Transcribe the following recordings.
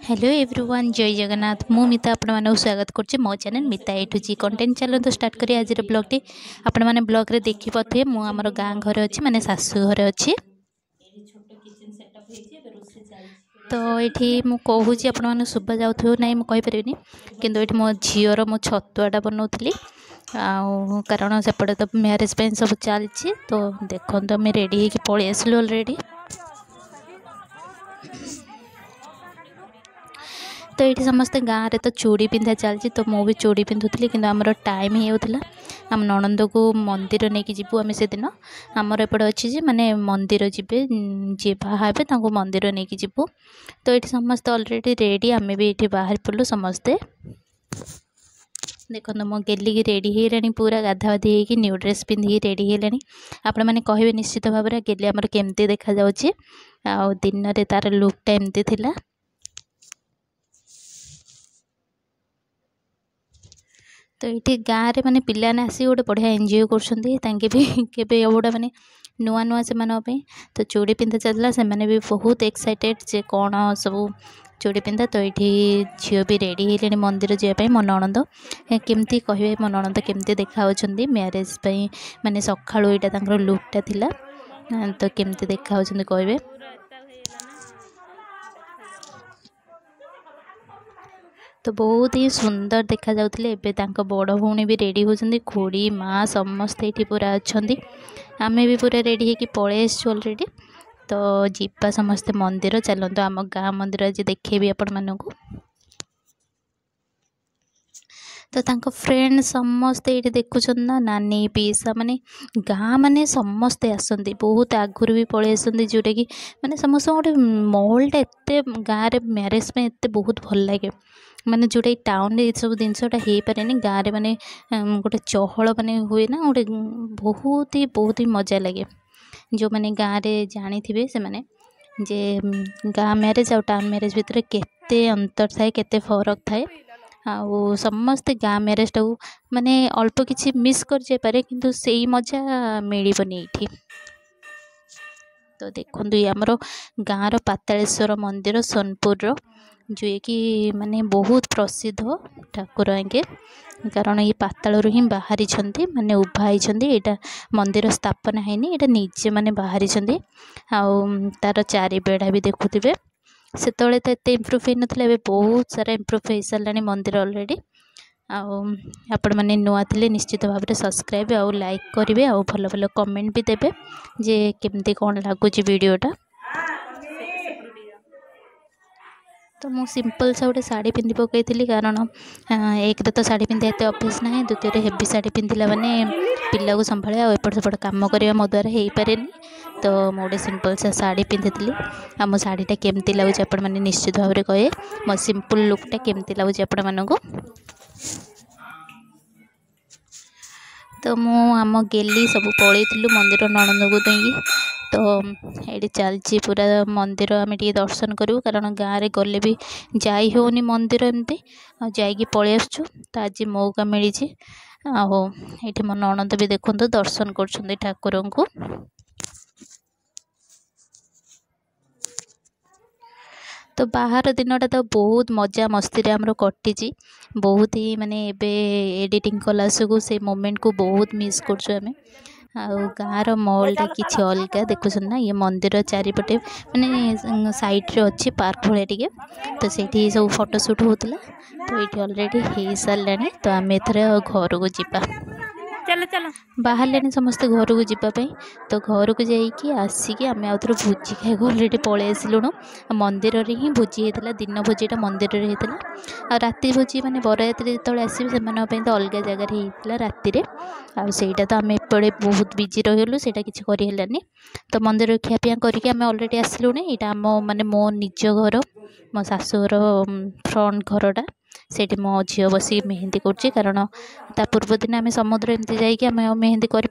Hello everyone जय जगन्नाथ मु मिता आपण मानक स्वागत करछि मो चैनल मिता ए टू जी कंटेंट चैनल तो स्टार्ट करी आज ब्लॉग टी आपण माने ब्लॉग रे देखि पथे मु हमर गां घर अछि माने सासू घर अछि तो ये मु कहूँ आपण मैंने शुभा जाऊ ना मुझे कहीपरि किंतु ये मो झीर मो छतुआटा बनाऊली कारण सेपटे तो मैरेज पे सब चलती तो देखो तो आम रेडी होगी पलि आसलु अलरेडी तो ये समस्ते गाँव में तो चूड़ी पिंधा चलती तो मुझे चूड़ी पिंधुली कि आमर टाइम ही होता आम नणंद को मंदिर नहीं कि जीवु आम से दिन आमर एपटे अच्छी माने मंदिर जीवे जी बाहर मंदिर नहीं कि जीवु तो ये समस्ते अलरेडी रेडी आम भी ये बाहर पड़ू समस्ते देखो मो गेली की रेडी हो रा पूरा गाधावाधी होगी न्यू ड्रेस पिंधिकी रेडी हो आपण मैंने कहे निश्चित भाव में गेली आमर केमती देखा जाउछि आ दिन रे तार लुकटा एमती थिला तो ये गाँव में माने पिलाने आसी गोटे बढ़िया एंजॉय कर गोटा माने नुआ नुआ से तो चूड़ी पिंधा चलला से माने भी बहुत एक्साइटेड जे कौन सब चूड़ी पिंधा तो ये झील भी रेडी होले मंदिर जावाई मो नणंद केमती कहे मो नणंद केमती देखा मैरेज माने सकाळु यहाँ लुकटा थिला तो केमती देखा कहे तो बहुत ही सुंदर देखा जाउथिले एबे तांको बड़ भौणी भी रेडी होछंदी खोड़ी माँ समस्ते ये पूरा अच्छा आम भी पूरा रेडी होगी पलि अलरेडी तो जीवा समस्ते मंदिर चलते आम गाँ मंदिर आज देखेबी आपण मानकु तो तांको फ्रेंड समस्ते ये देखुं ना नानी पीसा माने गाँ माने समस्ते आसती बहुत आगुरी भी पलि आसती जोटा कि माने समस्त गोटे माहौलटा एत गाँव में मैरेज में एत बहुत भल लगे माने जोटा टाउन रे सब जिनसटा हो पारे गाँव में माने गोटे चहल माने हुए ना गोटे बहुत ही मजा लगे जो माने गाँव में जानी थे से माने जे गाँ मैरेज और टाउन मैरेज भितर केते अंतर थाए केते फरक थाए आउ समस्ते गाँ मैरेज टाक माने अल्प किछि मिस कर जाय पारे किंतु सेही मजा मिलबनी एठी तो देखंतु ये हमरो गाँव पातालेश्वर मंदिर सोनपुर जो कि माने बहुत प्रसिद्ध ठाकुर आगे कारण ये पातालू ही बाहरी माने उभा यहाँ मंदिर स्थापना है ये निजे माने बाहरी तार चारि बेढ़ा भी देखुवे से तो इम्प्रूव हो ना बहुत सारा इम्प्रूव हो सारा मंदिर अलरेडी आपण मैंने नुआ थे निश्चित भाव में सब्सक्राइब आउ लाइक करेंगे आउ भल भल कमेंट भी देवे जे केमती कौन लगुच वीडियोटा तो मु सिंपल सा गोटे शाढ़ी पिंधि पकई कारण एक तो शाढ़ी पिंधा एत अभ्यास ना द्वितीय हेवी शाढ़ी पिंधिला माने पिला को संभाले एपट सेपट कम करवा मो द्वारा हो पारे तो मुझे सिंपल सा शाढ़ी पिंधि आ मो शाढ़ीटा केमती लगुच आपण मैंने निश्चित भाव में कहे मो सिंपल लुकटा केमती लगुच आपण मानक तो मु आम गेली सब पलैलु मंदिर नणंद को देंगी तो ये चलती पूरा मंदिर आम टे दर्शन करूँ कारण गाँव में गले भी जाई होनी मंदिर एमती जाइए पलि आसु तो आज मौका मिली ये मो नणंद भी देखु दर्शन कर ठाकुर को तो बाहर दिनटा तो बहुत मजा मस्ती आमर कटी बहुत ही माने एबे एडिटिंग कलासु से मोमेंट को बहुत मिस कर गाँव माहौलटा किसी अलग देखुन ना ये मंदिर चारिपटे माने साइड रे अच्छी पार्क भाया टे तो से सब फोटोशूट होता तो ये अलरेडी हो सारा तो आम एथर घर को जीवा चलो चलो बाहर समस्त घर को जीवाई तो घर को जाइए आसिक आम आउ थे भोजी खाई अलरेडी पलि आसलुणु मंदिर रे ही भोजी होता दिन भोजीटा मंदिर रे होता आ राति भोजी माने बरयात्री जो आसवे से तो अलग जगार होता राति आईटा तो आम एपटे बहुत बिजी रहीगलु से किसी करनी तो मंदिर खियापिया करके आम अलरेडी आसलुणे यहाँ आम माने मो निज घर मो शाशुर फ्रंट घरटा से मो झील बस मेहंदी कर कारण ता पूर्व दिन आम समुद्र एमती जाइए मेहंदी कर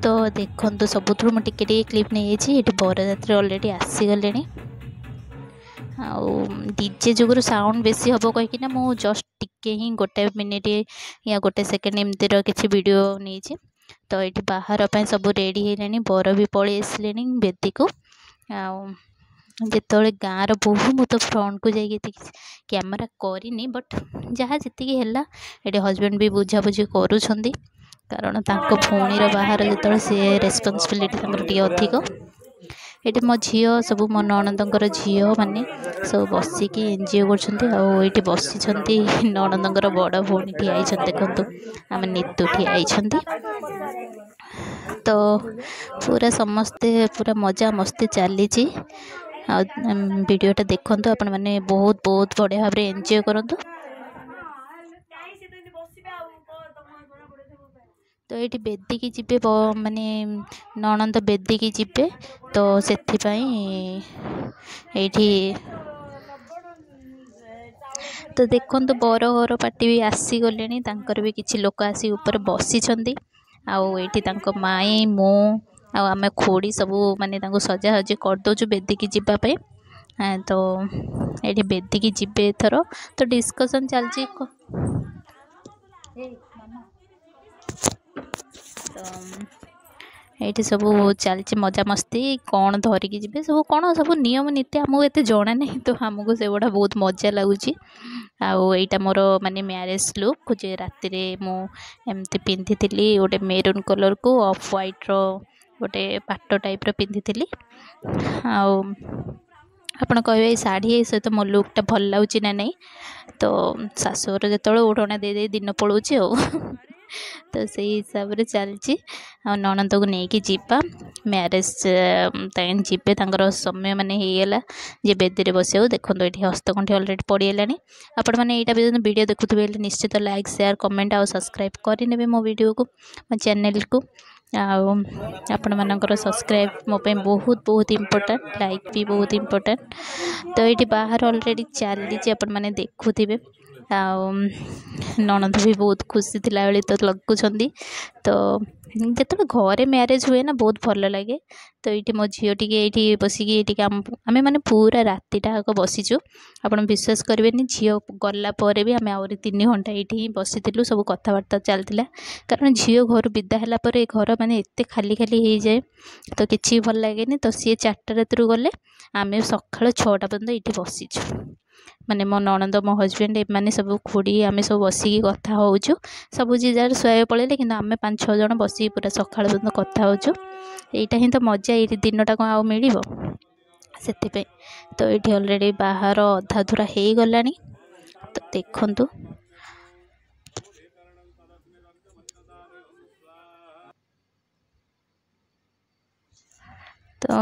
तो देखो सबुठ मुझे क्लिप नहीं ये बरयात्री अलरेडी आसीगले डीजे जुगुरु साउंड बेसी हम कहीकिना मु जस्ट टिके ही गोटे मिनिट या गोटे सेकेंड एमती किसी वीडियो नहीं तो ये बाहर सब रेडी है बर भी पलि आसिले बेदी को जिते गाँव बोहू मु तो फ्रंट को जाइए कैमेरा करनी बट जहाँ जी है ये हजबैंड भी बुझाबुझी करुँच कारण तांको भौणीर बाहर जो सी रेस्पॉन्सिबिलिटी अधिक ये मो झी सब मो नणंदर झील मैंने सब बसिकी एनजीओ कर बसी नणंदर बड़ भौणी ठिया देखु आम नीतू ठिया तो पूरा समस्ते पूरा मजा मस्ती चली वीडियोटा देखु आपण मैंने बहुत बहुत बढ़िया भाव में एंजॉय करंतु। तो ये बेदी की जीवे माने ननंद बेदी की जीवे तो से तो देखो तो बर घर पार्टी भी आसीगले भी किसी लोक आसी ऊपर बसी आईटी माई मु आम खोड़ी सब माने सजासजी करदे बेदी की जीवाई तो ये बेदी की जीवे एथर तो डिस्कसन चलती ये सब चलती मजा मस्ती कौन धरिकी जी सब कौन सब नियम नीति आमको एत जना नहीं तो आमको से गुड़ा बहुत मजा लगुच आईटा मोर माने मैरेज लुक जे राति मुझे पिंधि गोटे मेरून कलर को ऑफ व्हाइट रो गोटे पाट टाइप पिंधि आपड़ कहे शाढ़ी सहित मो लुकटा भल लगुच ना नहीं तो शाशुर जो ओढ़ना दे दिन पलाऊँ तो से हिसाब से चलती ननंद को लेकिन जीवा मैरेज जीवे समय माने होगला जे बेदी बस देखो ये हस्तगंठी अलरेडी पड़गला आपण मैंने यहाँ भी वीडियो देखुवे निश्चित लाइक शेयर कमेंट और सब्सक्राइब करने मो वीडियो को मो चैनल को आपण मानकर सब्सक्राइब मोपाई बहुत बहुत इम्पोर्टेंट लाइक भी बहुत इम्पोर्टेंट तो ये बाहर अलरेडी चली आपण मैंने देखुवे ननद भी बहुत खुशी थिला बेले तो लगुच तो जो घरे मैरेज हुए ना बहुत भल लगे तो ये मो झील टी बसिकी आम मैंने पूरा रातिटा बसीचु आपड़ विश्वास करेंगे झील गलापर भी आम आहरी 3 घंटा ये बसी सब कथबार्ता चलता कारण झील घर विदा है घर माने एत खाली खाली हो जाए तो किसी भल लगे तो सी 4टा राति गले आम सका 6टा पर्यटन ये बसीचु माने मो ननंद मो हजबैंड एमाने सब खोड़ी आम सब बसिकी कथा होचु सब जिजार शुआ पड़े कि आम 5-6 जन बस पूरा सका पर्यटन कथा होचु यहाँ ही तो मजा ये दिनटा कौन आउ मिल से तो ये अलरेडी बाहर अधा धुरा हो गला तो देखु तो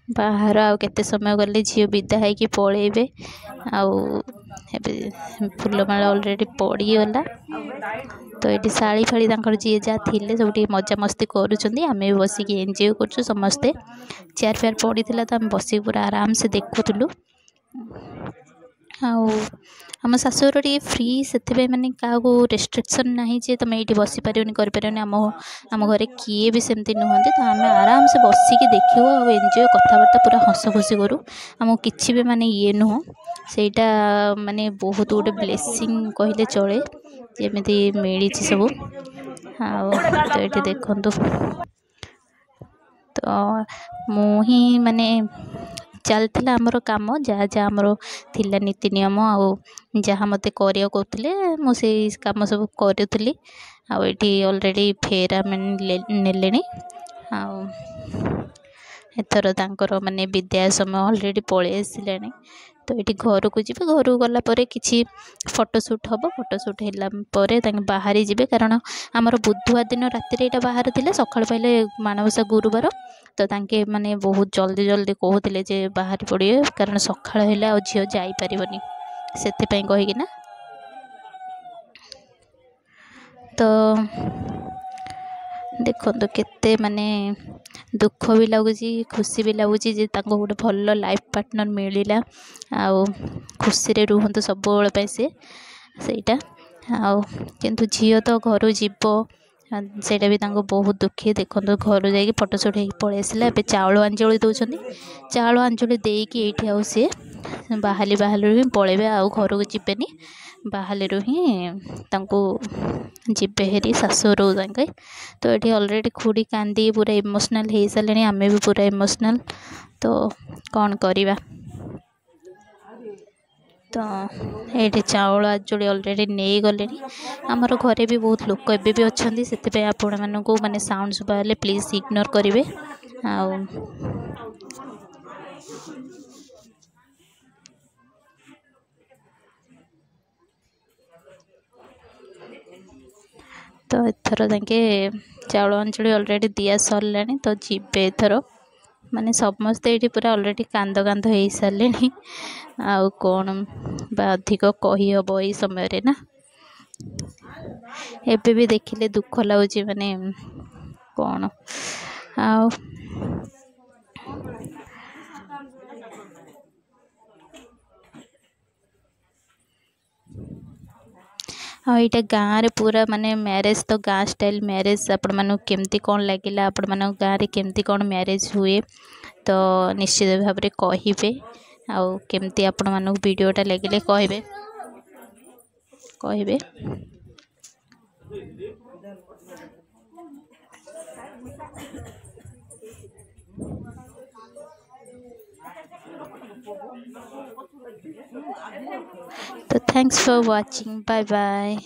बाहर आउ केते समय गले झील विदा है कि पलैबे फूलमाला अलरेडी पड़गला तो ये शाड़ी फाड़ी जी जहाँ थे सब मजा मस्ती करुँच आम बसिक एंजॉय कर समस्ते चेयर फेयर पड़ी तो आम बस पूरा आराम से देखुलु आम शाशुर टे फ्री से मैंने क्या रेस्ट्रिक्शन ना जे तुम ये बसी पारनी कर आम घरे किए भी सेमती नुहति तो आम आराम से बसिकी देखू और एंजॉय कथबार्ता पूरा हस खुशी करूँ आमको किसी भी माने ये नुह सेटा माने बहुत गोटे ब्लेसिंग कहले चले जमी मिली सब तो ये देखु तो मुही माने चलता आमर कम जहाँ जहाँ आमर थिला नीति नियम आउ जहाँ मत करिया कहते मुझे कम सब करी आईटी अलरेडी फेरा नेले एथर तांकर माने विद्या समय अलरेडी पलि आसिले तो ये घर को जी घर गलापर कि फोटोशूट हम फोटोशूट है बाहरी जी कारण आमर बुधवार दिन राति बाहर थे सका पाइले माणवसा गुरुवार तो तांके माने बहुत जल्दी जल्दी कहते जे बाहरी पड़े कारण सका झील जापरनी से कहीकिना तो देखो केते माने दुख भी लगुच खुशी भी लगुच गोटे भल लाइफ पार्टनर मिलला आउ खुशी रे रुहंतु सब बेले से सेटा किंतु झील तो घर जीव सेटा भी बहुत दुखी देखो घर जा फोटोशूट हो पलि आसला ए चाउल आंजलि दौरान चाउल आंजलि देकी ये सी बाहाली बाहाली भी पलैबे आउ घर को जीवेनि ବାହାଲେରୁ ହିଁ ତାଙ୍କୁ ଯିବେ ହେରି ଶାଶୁଘରୁ ତାଙ୍କେ। ତ ଏଠି ଅଲରେଡ଼ି ଖୁଡ଼ି କାନ୍ଦି ପୁରା ଇମୋସନାଲ୍ ହେଇସାରିଲେଣି, ଆମେ ବି ପୁରା ଇମୋସନାଲ୍। ତ କ'ଣ କରିବା। ତ ଏଇଠି ଚାଉଳ ଆଜୁଳି ଅଲରେଡ଼ି ନେଇଗଲେଣି। ଆମର ଘରେ ବି ବହୁତ ଲୋକ ଏବେ ବି ଅଛନ୍ତି, ସେଥିପାଇଁ ଆପଣମାନଙ୍କୁ ମାନେ ସାଉଣ୍ଡ ଶୁଭା ହେଲେ ପ୍ଲିଜ୍ ଇଗ୍ନୋର କରିବେ। ଆଉ ତ ଏଥର ତାଙ୍କେ ଚାଉଳ ଅଞ୍ଚଳି ଅଲରେଡ଼ି ଦିଆ ସରିଲାଣି, ତ ଯିବେ ଏଥର। ମାନେ ସମସ୍ତେ ଏଇଠି ପୁରା ଅଲରେଡ଼ି କାନ୍ଦ କାନ୍ଦ ହେଇସାରିଲେଣି। ଆଉ କ'ଣ ବା ଅଧିକ କହିହେବ ଏଇ ସମୟରେ ନା। ଏବେ ବି ଦେଖିଲେ ଦୁଃଖ ଲାଗୁଛି, ମାନେ କ'ଣ ଆଉ ଆଉ ଏଇଟା ଗାଁରେ ପୁରା ମାନେ ମ୍ୟାରେଜ୍, ତ ଗାଁ ଷ୍ଟାଇଲ୍ ମ୍ୟାରେଜ୍ ଆପଣମାନଙ୍କୁ କେମିତି କ'ଣ ଲାଗିଲା, ଆପଣମାନଙ୍କ ଗାଁରେ କେମିତି କ'ଣ ମ୍ୟାରେଜ୍ ହୁଏ, ତ ନିଶ୍ଚିତ ଭାବରେ କହିବେ। ଆଉ କେମିତି ଆପଣମାନଙ୍କୁ ଭିଡ଼ିଓଟା ଲାଗିଲେ କହିବେ। तो thanks for watching, bye bye.